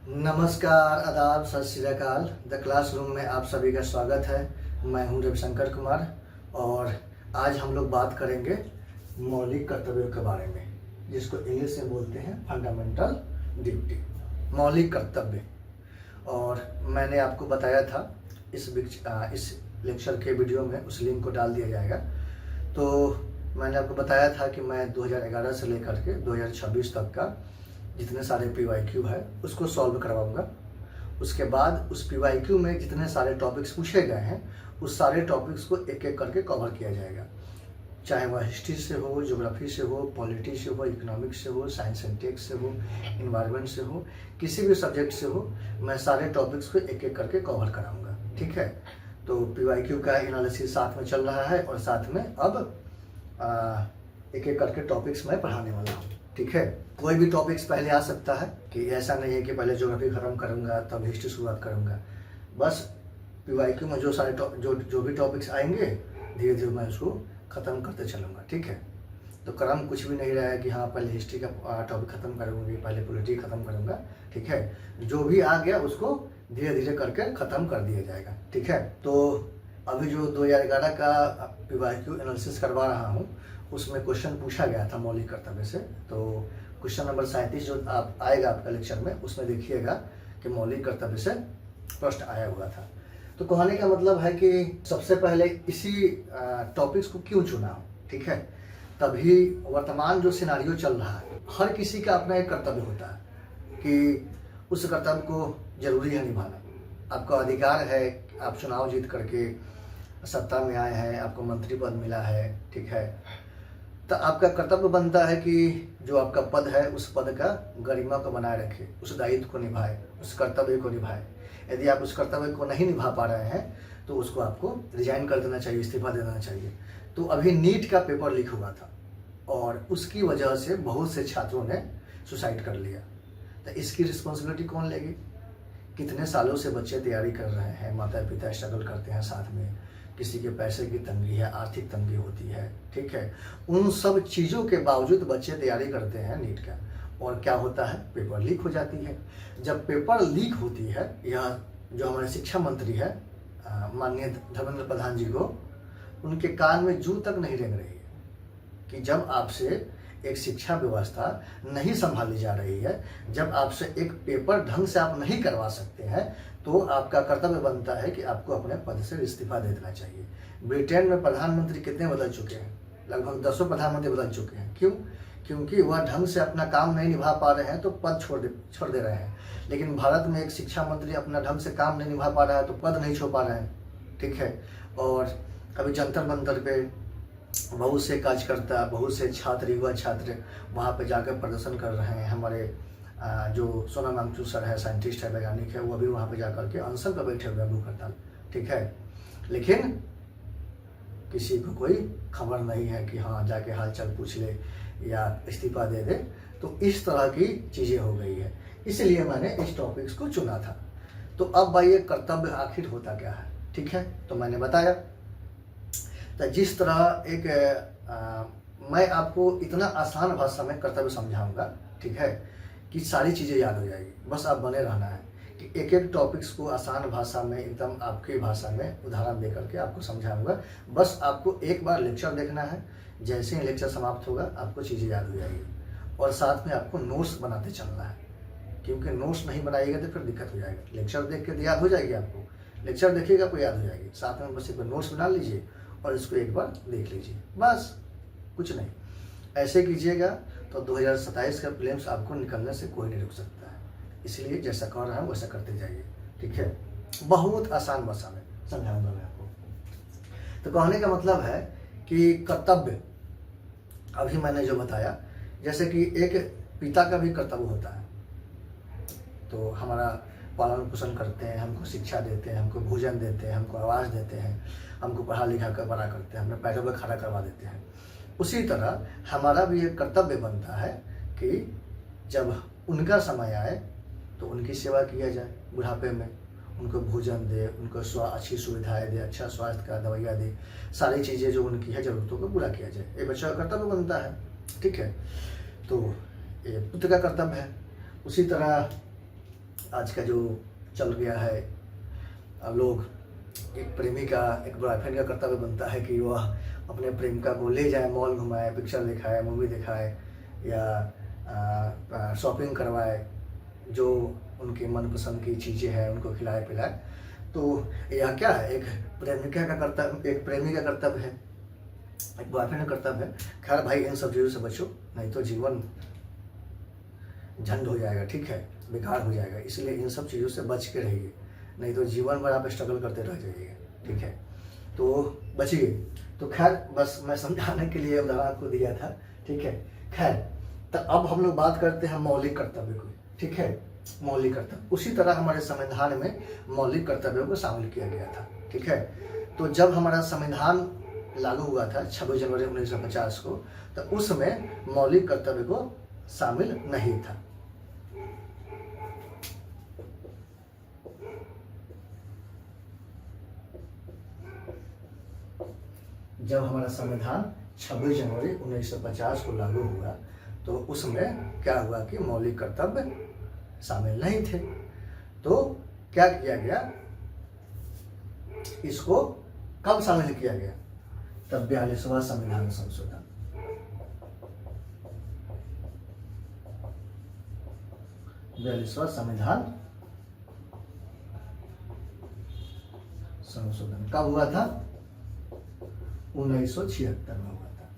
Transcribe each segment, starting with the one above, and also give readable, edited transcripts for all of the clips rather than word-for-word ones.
नमस्कार, आदाब, सत श्री अकाल। द क्लासरूम में आप सभी का स्वागत है। मैं हूं रविशंकर कुमार और आज हम लोग बात करेंगे मौलिक कर्तव्यों के बारे में, जिसको इंग्लिश में बोलते हैं फंडामेंटल ड्यूटी, मौलिक कर्तव्य। और मैंने आपको बताया था इस लेक्चर के वीडियो में, उस लिंक को डाल दिया जाएगा। तो मैंने आपको बताया था कि मैं 2011 से लेकर के 2026 तक का जितने सारे PYQ है उसको सॉल्व करवाऊंगा। उसके बाद उस PYQ में जितने सारे टॉपिक्स पूछे गए हैं उस सारे टॉपिक्स को एक एक करके कवर किया जाएगा, चाहे वह हिस्ट्री से हो, ज्योग्राफी से हो, पॉलिटी से हो, इकोनॉमिक्स से हो, साइंस एंड टेक से हो, इन्वायरमेंट से हो, किसी भी सब्जेक्ट से हो, मैं सारे टॉपिक्स को एक एक करके कवर कराऊंगा। ठीक है, तो PYQ का एनालिसिस साथ में चल रहा है और साथ में अब एक एक करके टॉपिक्स मैं पढ़ाने वाला हूँ। ठीक है, कोई भी टॉपिक्स पहले आ सकता है, कि ऐसा नहीं है कि पहले ज्योग्राफी खत्म करूंगा तब हिस्ट्री शुरुआत करूंगा। बस PYQ में जो सारे जो भी टॉपिक्स आएंगे धीरे धीरे मैं उसको ख़त्म करते चलूँगा। ठीक है, तो क्रम कुछ भी नहीं रहा है कि हाँ पहले हिस्ट्री का टॉपिक ख़त्म करूँगी, पहले पॉलिटी ख़त्म करूँगा। ठीक है, जो भी आ गया उसको धीरे धीरे करके ख़त्म कर दिया जाएगा। ठीक है, तो अभी जो 2011 का PYQ एनालिसिस करवा रहा हूँ उसमें क्वेश्चन पूछा गया था मौलिक कर्तव्य से। तो क्वेश्चन नंबर 37 जो आएगा आपका लेक्चर में, उसमें देखिएगा कि मौलिक कर्तव्य से प्रश्न आया हुआ था। तो कहने का मतलब है कि सबसे पहले इसी टॉपिक्स को क्यों चुना हो। ठीक है, तभी वर्तमान जो सिनारियो चल रहा है, हर किसी का अपना एक कर्तव्य होता है कि उस कर्तव्य को जरूरी है निभाना। आपका अधिकार है, आप चुनाव जीत करके सत्ता में आए हैं, आपको मंत्री पद मिला है। ठीक है, तो आपका कर्तव्य बनता है कि जो आपका पद है उस पद का गरिमा को बनाए रखे, उस दायित्व को निभाए, उस कर्तव्य को निभाए। यदि आप उस कर्तव्य को नहीं निभा पा रहे हैं तो उसको आपको रिजाइन कर देना चाहिए, इस्तीफा दे देना चाहिए। तो अभी नीट का पेपर लीक हुआ था और उसकी वजह से बहुत से छात्रों ने सुसाइड कर लिया। तो इसकी रिस्पॉन्सिबिलिटी कौन लेगी? कितने सालों से बच्चे तैयारी कर रहे हैं, माता पिता स्ट्रगल करते हैं साथ में, किसी के पैसे की तंगी है, आर्थिक तंगी होती है। ठीक है, उन सब चीज़ों के बावजूद बच्चे तैयारी करते हैं नीट का, और क्या होता है, पेपर लीक हो जाती है। जब पेपर लीक होती है, यह जो हमारे शिक्षा मंत्री है माननीय धर्मेंद्र प्रधान जी को, उनके कान में जू तक नहीं रेंग रही है कि जब आपसे एक शिक्षा व्यवस्था नहीं संभाली जा रही है, जब आपसे एक पेपर ढंग से आप नहीं करवा सकते हैं, तो आपका कर्तव्य बनता है कि आपको अपने पद से इस्तीफा दे देना चाहिए। ब्रिटेन में प्रधानमंत्री कितने बदल चुके हैं? लगभग 10 प्रधानमंत्री बदल चुके हैं। क्यों? क्योंकि वह ढंग से अपना काम नहीं निभा पा रहे हैं तो पद छोड़ दे रहे हैं। लेकिन भारत में एक शिक्षा मंत्री अपना ढंग से काम नहीं निभा पा रहा है तो पद नहीं छोड़ पा रहे हैं। ठीक है, और अभी जंतर मंतर पे बहुत से कार्यकर्ता, बहुत से छात्र, युवा छात्र वहाँ पे जाकर प्रदर्शन कर रहे हैं। हमारे जो सोनम वांगचुक सर है, साइंटिस्ट है, वैज्ञानिक है, वो भी वहाँ पे जाकर के अनशन पर बैठे हुए हैं, भूख हड़ताल। ठीक है, लेकिन किसी को कोई खबर नहीं है कि हाँ जाके हालचाल पूछ ले या इस्तीफा दे दे। तो इस तरह की चीज़ें हो गई है, इसलिए मैंने इस टॉपिक्स को चुना था। तो अब भाई ये कर्तव्य आखिर होता क्या है? ठीक है, तो मैंने बताया। तो जिस तरह मैं आपको इतना आसान भाषा में कर्तव्य समझाऊंगा, ठीक है, कि सारी चीज़ें याद हो जाएगी। बस आप बने रहना है कि एक एक टॉपिक्स को आसान भाषा में, एकदम आपकी भाषा में उदाहरण दे करके आपको समझाऊंगा। बस आपको एक बार लेक्चर देखना है, जैसे ही लेक्चर समाप्त होगा आपको चीज़ें याद हो जाएगी। और साथ में आपको नोट्स बनाते चलना है, क्योंकि नोट्स नहीं बनाइएगा तो फिर दिक्कत हो जाएगा। लेक्चर देख के तो याद हो जाएगी आपको, लेक्चर देखिएगा आपको याद हो जाएगी। साथ में बस एक बार नोट्स बना लीजिए और इसको एक बार देख लीजिए, बस कुछ नहीं। ऐसे कीजिएगा तो 2027 का प्रीलिम्स आपको निकलने से कोई नहीं रोक सकता है। इसलिए जैसा कर रहा हूँ वैसा करते जाइए। ठीक है, बहुत आसान भाषा में समझाऊंगा मैं आपको। तो कहने का मतलब है कि कर्तव्य अभी मैंने जो बताया, जैसे कि एक पिता का भी कर्तव्य होता है। तो हमारा पालन पोषण करते हैं, हमको शिक्षा देते हैं, हमको भोजन देते हैं, हमको आवाज़ देते हैं, हमको पढ़ा लिखा कर बड़ा करते हैं, हमें पैरों पर खड़ा करवा देते हैं। उसी तरह हमारा भी एक कर्तव्य बनता है कि जब उनका समय आए तो उनकी सेवा किया जाए। बुढ़ापे में उनको भोजन दे, उनको अच्छी सुविधाएं दे, अच्छा स्वास्थ्य का दवाइयाँ दे, सारी चीज़ें जो उनकी है ज़रूरतों को पूरा किया जाए। ये बच्चा का कर्तव्य बनता है। ठीक है, तो ये पुत्र का कर्तव्य है। उसी तरह आज का जो चल गया है, अब लोग एक प्रेमी का, एक बॉयफ्रेंड का कर्तव्य बनता है कि वह अपने प्रेमिका को ले जाए, मॉल घुमाए, पिक्चर दिखाए, मूवी दिखाए या शॉपिंग करवाए, जो उनके मनपसंद की चीज़ें हैं उनको खिलाए पिलाए। तो यह क्या है, एक प्रेमिका का कर्तव्य, एक प्रेमी का कर्तव्य है, एक बॉयफ्रेंड का कर्तव्य है। खैर भाई, इन सब चीज़ों से बचो, नहीं तो जीवन झंड हो जाएगा, ठीक है, बेकार हो जाएगा। इसलिए इन सब चीज़ों से बच के रहिए, नहीं तो जीवन भर आप स्ट्रगल करते रह जाइएगा, ठीक है। तो बचिए। तो खैर, बस मैं समझाने के लिए उदाहरण आपको दिया था, ठीक है। खैर, तो अब हम लोग बात करते हैं मौलिक कर्तव्य को, ठीक है। मौलिक कर्तव्य, उसी तरह हमारे संविधान में मौलिक कर्तव्यों को शामिल किया गया था, ठीक है। तो जब हमारा संविधान लागू हुआ था 26 जनवरी 1950 को, तो उसमें मौलिक कर्तव्य को शामिल नहीं था। जब हमारा संविधान 26 जनवरी 1950 को लागू हुआ, तो उसमें क्या हुआ कि मौलिक कर्तव्य शामिल नहीं थे। तो क्या किया गया, इसको कब शामिल किया गया? तब 42वां संविधान संशोधन, संविधान संशोधन कब हुआ था? 1976 में हुआ था।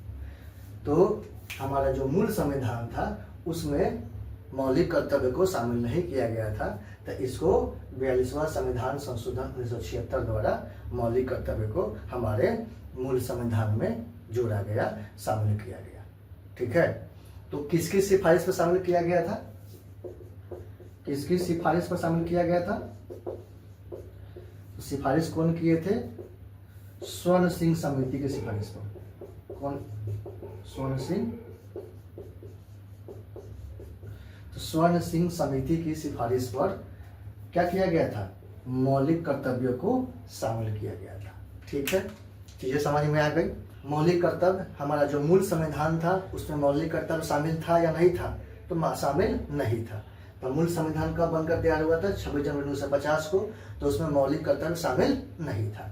तो हमारा जो मूल संविधान था उसमें मौलिक कर्तव्य को शामिल नहीं किया गया था, तो इसको 42वां संविधान संशोधन 1976 द्वारा मौलिक कर्तव्य को हमारे मूल संविधान में जोड़ा गया, शामिल किया गया, ठीक है। तो किसकी सिफारिश पर शामिल किया गया था? किसकी सिफारिश पर शामिल किया गया था? तो सिफारिश कौन किए थे? स्वर्ण सिंह समिति की सिफारिश पर। कौन? स्वर्ण सिंह। तो स्वर्ण सिंह समिति की सिफारिश पर क्या किया गया था? मौलिक कर्तव्यों को शामिल किया गया था, ठीक है। चीजें समझ में आ गई। मौलिक कर्तव्य, हमारा जो मूल संविधान था उसमें मौलिक कर्तव्य शामिल था या नहीं था? तो शामिल नहीं था। तो मूल संविधान कब बनकर तैयार हुआ था? 26 जनवरी 1950 को। तो उसमें मौलिक कर्तव्य शामिल नहीं था।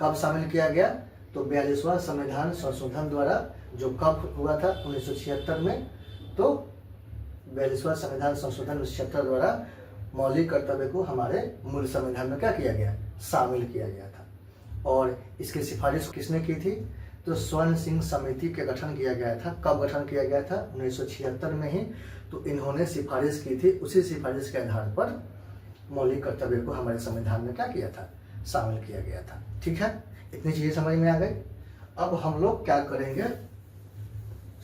कब शामिल किया गया? तो 42वां संविधान संशोधन द्वारा, जो कब हुआ था? 1976 में। तो 42वां संविधान संशोधन 1976 द्वारा मौलिक कर्तव्य को हमारे मूल संविधान में क्या किया गया? शामिल किया गया था। और इसकी सिफारिश किसने की थी? तो स्वर्ण सिंह समिति का गठन किया गया था। कब गठन किया गया था? 1976 में ही। तो इन्होंने सिफारिश की थी, उसी सिफारिश के आधार पर मौलिक कर्तव्य को हमारे संविधान में क्या किया था? शामिल किया गया था, ठीक है। इतनी चीजें समझ में आ गई। अब हम लोग क्या करेंगे?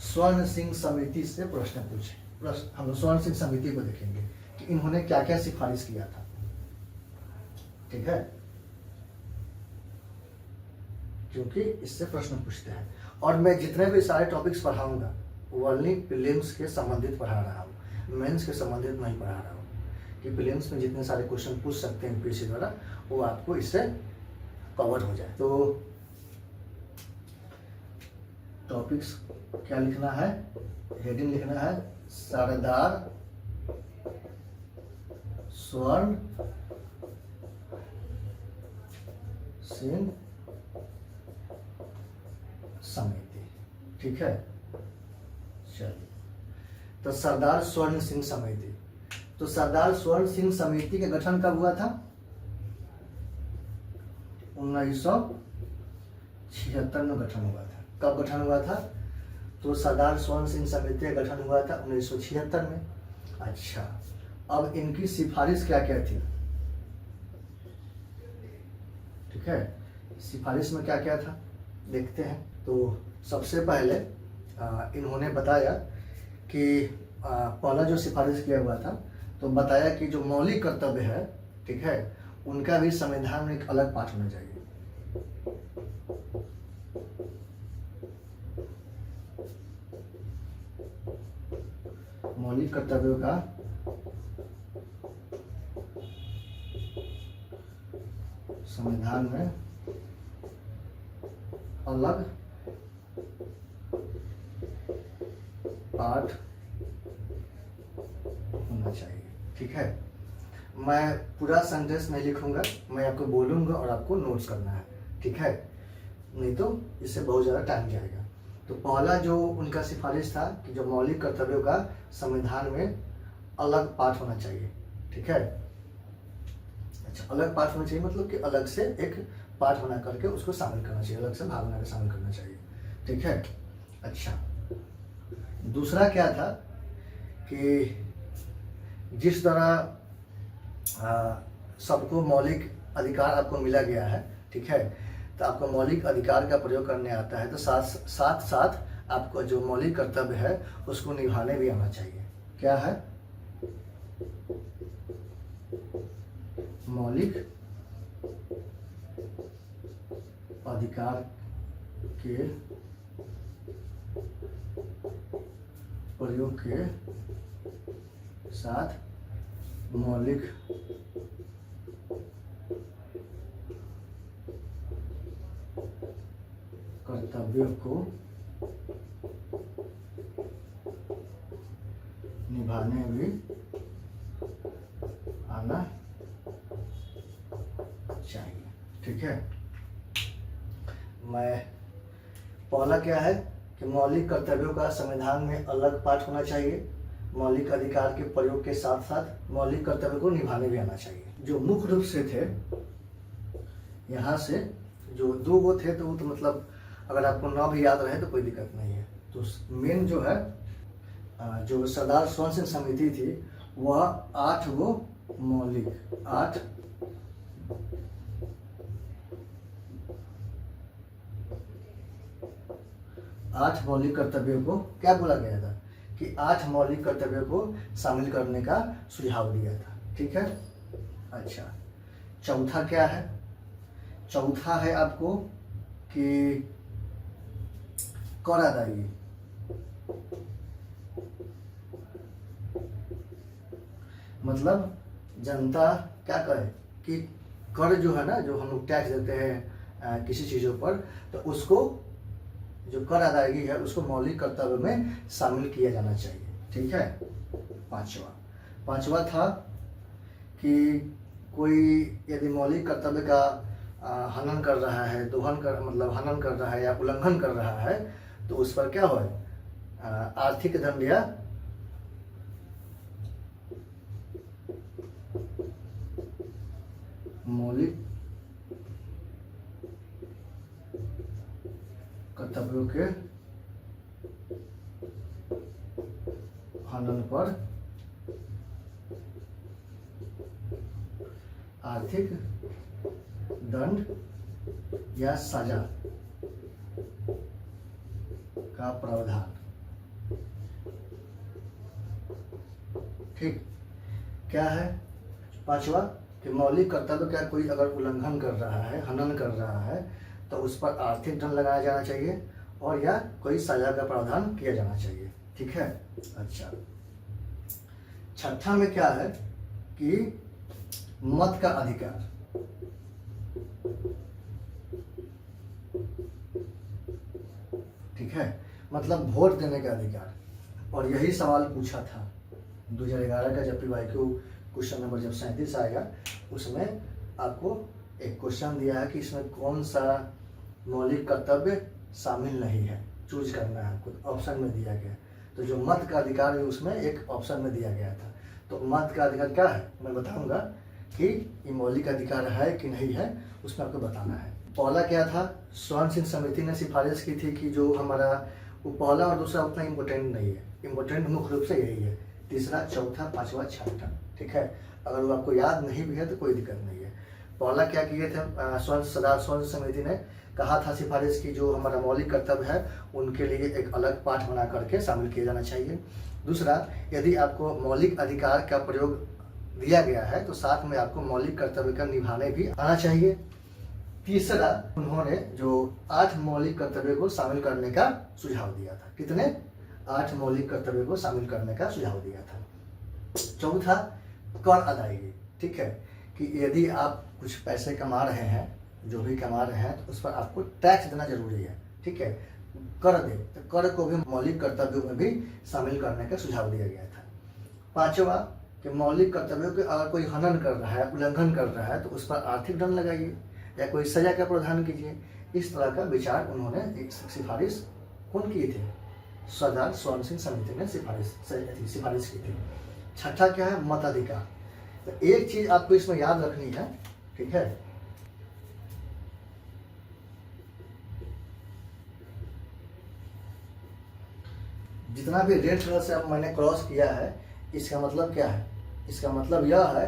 स्वर्ण सिंह समिति से प्रश्न पूछे। हम लोग स्वर्ण सिंह समिति को देखेंगे कि इन्होंने क्या क्या सिफारिश किया था, ठीक है, क्योंकि इससे प्रश्न पूछते हैं। और मैं जितने भी सारे टॉपिक्स पढ़ाऊंगा ओनली प्रीलिम्स के संबंधित पढ़ा रहा हूँ, मेंस के संबंधित नहीं पढ़ा रहा हूँ, कि प्रीलिम्स में जितने सारे क्वेश्चन पूछ सकते हैं यूपीएससी द्वारा, वो आपको इससे कवर हो जाए। तो टॉपिक्स क्या लिखना है? हेडिंग लिखना है सरदार स्वर्ण सिंह समिति, ठीक है। चलिए, तो सरदार स्वर्ण सिंह समिति। तो सरदार स्वर्ण सिंह समिति का गठन कब हुआ था? 1976 में गठन हुआ था। कब गठन हुआ था? तो सरदार स्वर्ण सिंह समिति का गठन हुआ था 1976 में। अच्छा, अब इनकी सिफारिश क्या क्या थी, ठीक है। सिफारिश में क्या क्या था देखते हैं। तो सबसे पहले इन्होंने बताया कि पहला जो सिफारिश किया हुआ था, तो बताया कि जो मौलिक कर्तव्य है, ठीक है, उनका भी संविधान में एक अलग पाठ होना चाहिए। मौलिक कर्तव्यों का संविधान में अलग पाठ होना चाहिए, ठीक है। मैं पूरा सेंटेंस नहीं लिखूंगा, मैं आपको बोलूंगा और आपको नोट्स करना है, ठीक है? नहीं तो इससे बहुत ज़्यादा टाइम जाएगा। तो पहला जो उनका सिफारिश था कि जो मौलिक कर्तव्यों का संविधान में अलग पाठ होना चाहिए, ठीक है? अच्छा, अलग पाठ होना चाहिए मतलब कि अलग से एक पाठ बना करके उसको शामिल करना चाहिए, अलग से भाग बना के शामिल करना चाहिए, ठीक है? अच्छा, दूसरा क्या था कि जिस तरह सबको मौलिक अधिकार आपको मिला गया है, ठीक है? तो आपको मौलिक अधिकार का प्रयोग करने आता है, तो साथ साथ आपको जो मौलिक कर्तव्य है उसको निभाने भी आना चाहिए। क्या है? मौलिक अधिकार के प्रयोग के साथ मौलिक कर्तव्यों को निभाने भी आना चाहिए, ठीक है? मैं पहला क्या है कि मौलिक कर्तव्यों का संविधान में अलग पाठ होना चाहिए, मौलिक अधिकार के प्रयोग के साथ साथ मौलिक कर्तव्य को निभाने भी आना चाहिए। जो मुख्य रूप से थे यहाँ से जो दो वो थे, तो वो तो मतलब अगर आपको ना भी याद रहे तो कोई दिक्कत नहीं है। तो मेन जो है जो सरदार स्वर्ण सिंह समिति थी वह 8 वो मौलिक 8 मौलिक कर्तव्यों को क्या बोला गया था कि 8 मौलिक कर्तव्यों को शामिल करने का सुझाव दिया था, ठीक है? अच्छा, चौथा क्या है? चौथा है आपको कि कर अदायगी। मतलब जनता क्या करे कि कर जो है ना, जो हम लोग टैक्स देते हैं किसी चीज़ों पर, तो उसको जो कर अदायगी है उसको मौलिक कर्तव्य में शामिल किया जाना चाहिए, ठीक है? पांचवा था कि कोई यदि मौलिक कर्तव्य का हनन कर रहा है, हनन कर रहा है या उल्लंघन कर रहा है, तो उस पर क्या हो, आर्थिक दंड या मौलिक कर्तव्यों के हनन पर आर्थिक दंड या सजा का प्रावधान, ठीक? क्या है पांचवा कि मौलिक कर्तव्य का कोई अगर उल्लंघन कर रहा है, हनन कर रहा है, तो उस पर आर्थिक दंड लगाया जाना चाहिए और या कोई सजा का प्रावधान किया जाना चाहिए, ठीक है? अच्छा, छठा में क्या है कि मत का अधिकार, ठीक है? मतलब वोट देने का अधिकार। और यही सवाल पूछा था 2011 का जब PYQ क्वेश्चन नंबर जब 37 आएगा, उसमें आपको एक क्वेश्चन दिया है कि इसमें कौन सा मौलिक कर्तव्य शामिल नहीं है, चूज करना है आपको, ऑप्शन में दिया गया। तो जो मत का अधिकार है उसमें एक ऑप्शन में दिया गया था। तो मत का अधिकार क्या है मैं बताऊंगा कि ये मौलिक अधिकार है कि नहीं है, उसमें आपको बताना है। पहला क्या था, स्वर्ण सिंह समिति ने सिफारिश की थी कि जो हमारा वो पहला और दूसरा उतना इम्पोर्टेंट नहीं है, इम्पोर्टेंट मुख्य रूप से यही है, तीसरा, चौथा, पांचवा, छठा, ठीक है? अगर वो आपको याद नहीं भी है तो कोई दिक्कत नहीं है। पहला क्या किए थे, सरदार स्वर्ण समिति ने कहा था सिफारिश की जो हमारा मौलिक कर्तव्य है उनके लिए एक अलग पाठ बना करके शामिल किया जाना चाहिए। दूसरा, यदि आपको मौलिक अधिकार का प्रयोग दिया गया है तो साथ में आपको मौलिक कर्तव्य का निभाने भी आना चाहिए। तीसरा, उन्होंने जो 8 मौलिक कर्तव्य को शामिल करने का सुझाव दिया था। कितने? 8 मौलिक कर्तव्य को शामिल करने का सुझाव दिया था। चौथा, कर अदायगी, ठीक है? कि यदि आप कुछ पैसे कमा रहे हैं, जो भी कमा रहे हैं, तो उस पर आपको टैक्स देना जरूरी है, ठीक है? कर दे, तो कर को भी मौलिक कर्तव्यों में भी शामिल करने का सुझाव दिया गया था। पांचवा, कि मौलिक कर्तव्यों के अगर कोई हनन कर रहा है, उल्लंघन कर रहा है, तो उस पर आर्थिक दंड लगाइए या कोई सजा का प्रावधान कीजिए। इस तरह का विचार उन्होंने एक सिफारिश कौन की थी? सरदार स्वर्ण सिंह समिति ने सिफारिश की थी। छठा क्या है? मताधिकार। तो एक चीज आपको इसमें याद रखनी है, ठीक है, जितना भी रेड कलर से अब मैंने क्रॉस किया है, इसका मतलब क्या है? इसका मतलब यह है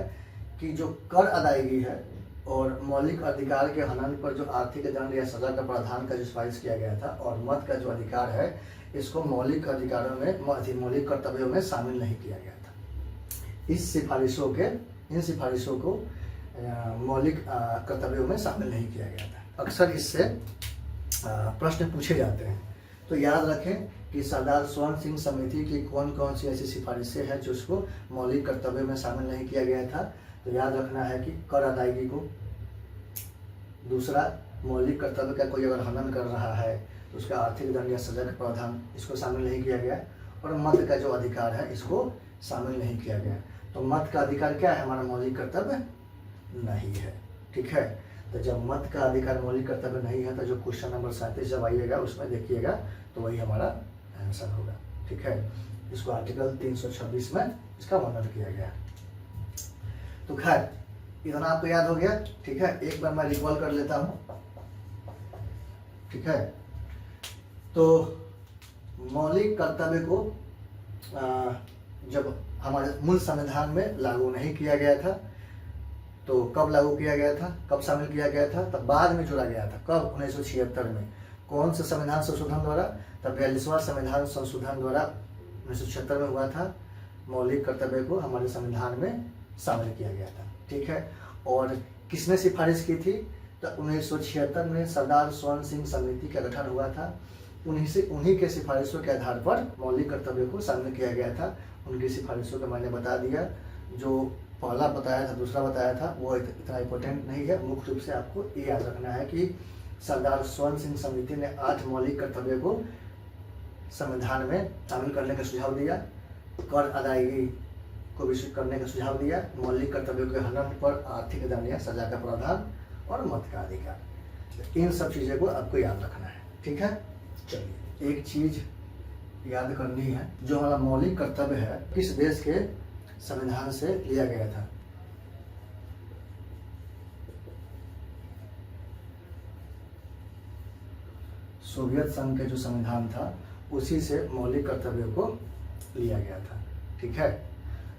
कि जो कर अदायगी है और मौलिक अधिकार के हनन पर जो आर्थिक दंड या सजा का प्रावधान का जो सिफारिश किया गया था, और मत का जो अधिकार है, इसको मौलिक अधिकारों में, मौलिक कर्तव्यों में शामिल नहीं किया गया था। इन सिफारिशों को मौलिक कर्तव्यों में शामिल नहीं किया गया था। अक्सर इससे प्रश्न पूछे जाते हैं, तो याद रखें कि सरदार स्वर्ण सिंह समिति की कौन कौन सी ऐसी सिफारिशें हैं जो उसको मौलिक कर्तव्यों में शामिल नहीं किया गया था। तो याद रखना है कि कर अदायगी को, दूसरा मौलिक कर्तव्य का कोई अगर हनन कर रहा है तो उसका आर्थिक दंड या सजा का प्रावधान, इसको शामिल नहीं किया गया, और मत का जो अधिकार है इसको शामिल नहीं किया गया। तो मत का अधिकार क्या है? हमारा मौलिक कर्तव्य नहीं है, ठीक है। तो जब मत का अधिकार मौलिक कर्तव्य नहीं है, तो जो क्वेश्चन नंबर 37 जब आइएगा उसमें देखिएगा तो वही हमारा आंसर होगा, ठीक है। इसको आर्टिकल 326 में इसका वर्णन किया गया। तो खैर इतना आपको याद हो गया, ठीक है। एक बार मैं रिकॉल कर लेता हूँ, ठीक है। तो मौलिक कर्तव्य को जब हमारे मूल संविधान में लागू नहीं किया गया था, तो कब लागू किया गया था, कब शामिल किया गया था? तब बाद में जोड़ा गया था। कब? 1976 में। कौन से संविधान संशोधन द्वारा? तब 42वां संविधान संशोधन द्वारा 1976 में हुआ था। मौलिक कर्तव्य को हमारे संविधान में शामिल किया गया था, ठीक है। और किसने सिफारिश की थी? तो 1976 में सरदार स्वर्ण सिंह समिति का गठन हुआ था। उन्हीं के सिफारिशों के आधार पर मौलिक कर्तव्य को शामिल किया गया था। उनकी सिफारिशों का मैंने बता दिया। जो पहला बताया था, दूसरा बताया था, वो इतना इम्पोर्टेंट नहीं है। मुख्य रूप से आपको ये याद रखना है कि सरदार स्वर्ण सिंह समिति ने 8 मौलिक कर्तव्य को संविधान में शामिल करने का सुझाव दिया। कर अदायगी को विस्तृत करने का सुझाव दिया, मौलिक कर्तव्यों के हनन पर आर्थिक दंड या सजा का प्रावधान, और मत का अधिकार। इन सब चीज़ों को आपको याद रखना है, ठीक है। चलिए, एक चीज याद करनी है, जो हमारा मौलिक कर्तव्य है किस देश के संविधान से लिया गया था? सोवियत संघ के जो संविधान था उसी से मौलिक कर्तव्यों को लिया गया था, ठीक है।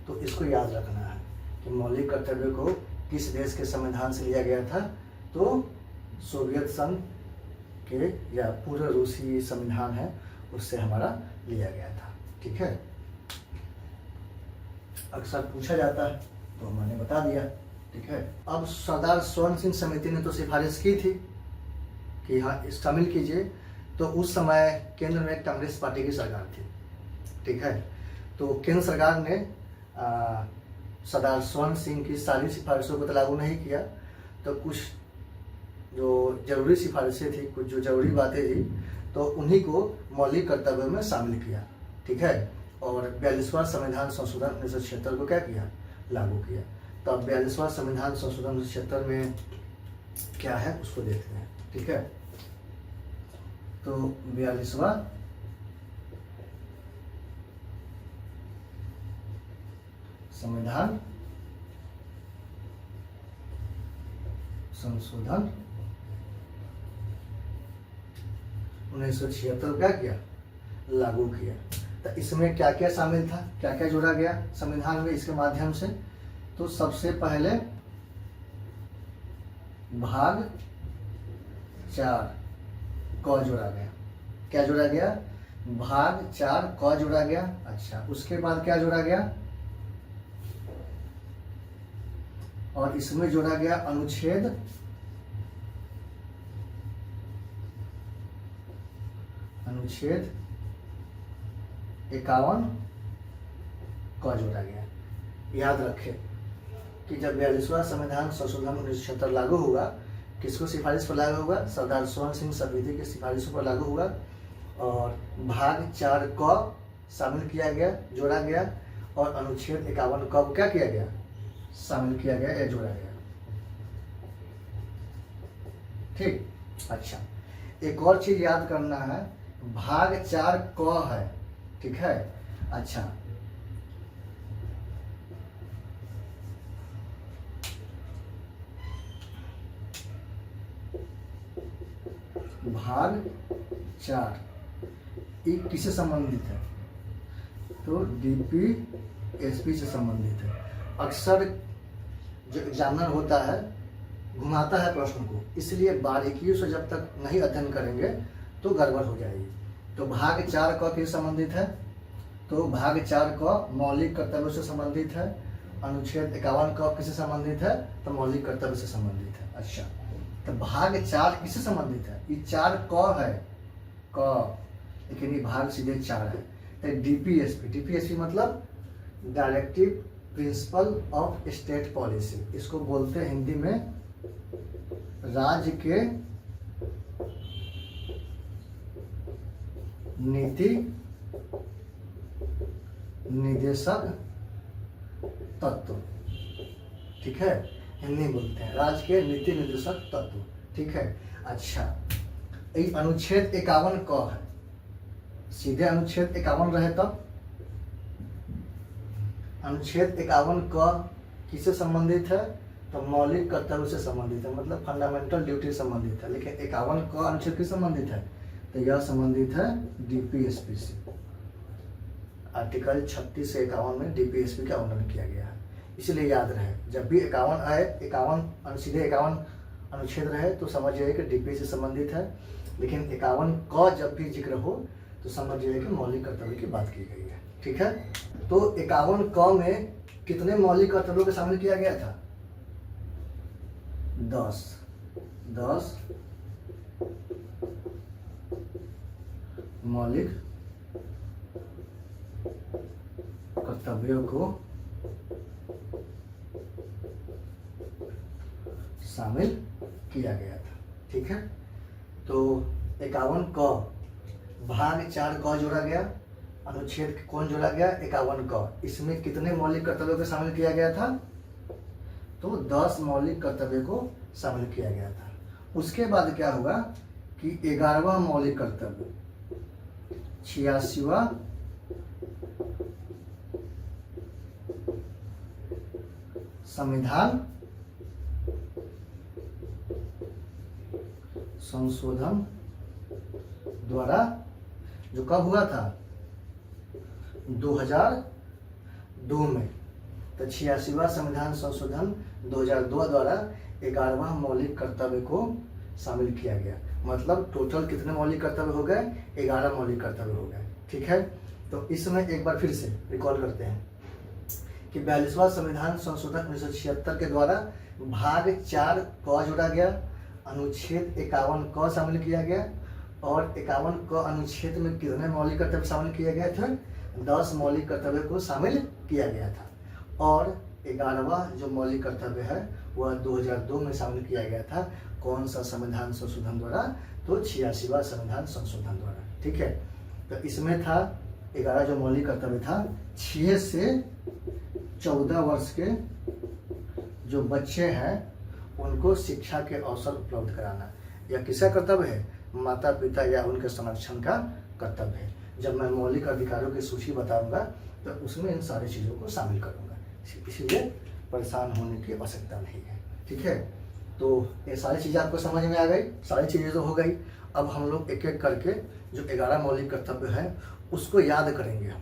तो इसको याद रखना है कि मौलिक कर्तव्य को किस देश के संविधान से लिया गया था? तो सोवियत संघ के या पूर्व रूसी संविधान है उससे हमारा लिया गया था, ठीक है। अक्सर पूछा जाता है तो मैंने बता दिया, ठीक है। अब सरदार स्वर्ण सिंह समिति ने तो सिफारिश की थी कि हाँ शामिल कीजिए। तो उस समय केंद्र में कांग्रेस पार्टी की सरकार थी, ठीक है। तो केंद्र सरकार ने सरदार स्वर्ण सिंह की सारी सिफारिशों को तो लागू नहीं किया। तो कुछ जो जरूरी सिफारिशें थी, कुछ जो जरूरी बातें थी, तो उन्हीं को मौलिक कर्तव्यों में शामिल किया, ठीक है। और 42वां संविधान संशोधन 1976 को क्या किया? लागू किया। तो अब 42वां संविधान संशोधन 1976 में क्या है उसको देखते हैं, ठीक है। तो 42वां संविधान संशोधन 1976 क्या किया? लागू किया। तो इसमें क्या क्या शामिल था, क्या क्या जोड़ा गया संविधान में इसके माध्यम से? तो सबसे पहले भाग 4 क जोड़ा गया। क्या जोड़ा गया? भाग 4 क जोड़ा गया। अच्छा, उसके बाद क्या जोड़ा गया? और इसमें जोड़ा गया अनुच्छेद 51 क जोड़ा गया। याद रखें कि जब 42वां संविधान संशोधन 1976 लागू हुआ, किसको सिफारिश पर लागू हुआ? सरदार स्वर्ण सिंह समिति की सिफारिशों पर लागू हुआ। और भाग 4 क शामिल किया गया, जोड़ा गया। और अनुच्छेद 51 कब क्या किया गया, शामिल किया गया या जोड़ा गया। ठीक, अच्छा एक और चीज याद करना है, भाग 4 क है, ठीक है। अच्छा भाग 4 ये किससे संबंधित है, तो डीपीएसपी से संबंधित है। अक्सर जो एग्जामिनर होता है घुमाता है प्रश्न को, इसलिए बारीकियों से जब तक नहीं अध्ययन करेंगे तो गड़बड़ हो जाएगी। तो भाग 4 क किससे संबंधित है, तो भाग 4 क मौलिक कर्तव्यों से संबंधित है। अनुच्छेद 51 क किससे संबंधित है, तो मौलिक कर्तव्य से संबंधित है। अच्छा तो भाग 4 किससे संबंधित है, ये 4 क है क, लेकिन ये भाग सीधे 4 है। तो डीपीएसपी मतलब directive principle of state policy, इसको बोलते हैं हिंदी में राज्य के नीति निर्देशक तत्व, ठीक है, हिंदी में बोलते हैं राज्य के नीति निर्देशक तत्व, ठीक है। अच्छा ये अनुच्छेद 51 क है, सीधे अनुच्छेद 51 रहे तब अनुच्छेद 51 क किससे संबंधित है, तो मौलिक कर्तव्य से संबंधित है, मतलब फंडामेंटल ड्यूटी से संबंधित है। लेकिन 51 क अनुच्छेद किससे संबंधित है, तो यह संबंधित है डीपीएसपी से। आर्टिकल 36 से 51 में डीपीएसपी का उल्लंघन किया गया है, इसलिए याद रहे जब भी 51 आए, 51 सीधे 51 अनुच्छेद रहे तो समझ जाइए कि डीपीएसपी से संबंधित है। लेकिन 51 क जब भी जिक्र हो तो समझ जाइए कि मौलिक कर्तव्य की बात की गई है, ठीक है। तो 51 क में कितने मौलिक कर्तव्यों को शामिल किया गया था, 10 मौलिक कर्तव्यों को शामिल किया गया था, ठीक है। तो 51 क भाग 4 क जोड़ा गया, अनुच्छेद कौन जोड़ा गया, 51 क, इसमें कितने मौलिक कर्तव्यों को शामिल किया गया था, तो 10 मौलिक कर्तव्यों को शामिल किया गया था। उसके बाद क्या हुआ कि 11वां मौलिक कर्तव्य 86वां संविधान संशोधन द्वारा, जो कब हुआ था 2002 में, तो 86वां संविधान संशोधन 2002 द्वारा 11वां मौलिक कर्तव्य को शामिल किया गया। मतलब टोटल कितने मौलिक कर्तव्य हो गए, 11 मौलिक कर्तव्य हो गए, ठीक है। तो इसमें एक बार फिर से रिकॉल करते हैं कि 42वां संविधान संशोधन 1976 के द्वारा भाग 4 क जोड़ा गया, अनुच्छेद 51 क शामिल किया गया, और 51 क अनुच्छेद में कितने मौलिक कर्तव्य शामिल किए गए थे, 10 मौलिक कर्तव्य को शामिल किया गया था। और 11वां जो मौलिक कर्तव्य है वह 2002 में शामिल किया गया था। कौन सा संविधान संशोधन द्वारा, तो 86वां संविधान संशोधन द्वारा, ठीक है। तो इसमें था 11 जो मौलिक कर्तव्य था, 6 से 14 वर्ष के जो बच्चे हैं उनको शिक्षा के अवसर उपलब्ध कराना, यह किसका कर्तव्य है, माता पिता या उनके संरक्षण का कर्तव्य है। जब मैं मौलिक अधिकारों की सूची बताऊंगा तो उसमें इन सारी चीज़ों को शामिल करूंगा, इसलिए परेशान होने की आवश्यकता नहीं है, ठीक है। तो ये सारी चीज़ें आपको समझ में आ गई, सारी चीज़ें तो हो गई। अब हम लोग एक एक करके जो 11 मौलिक कर्तव्य है उसको याद करेंगे हम।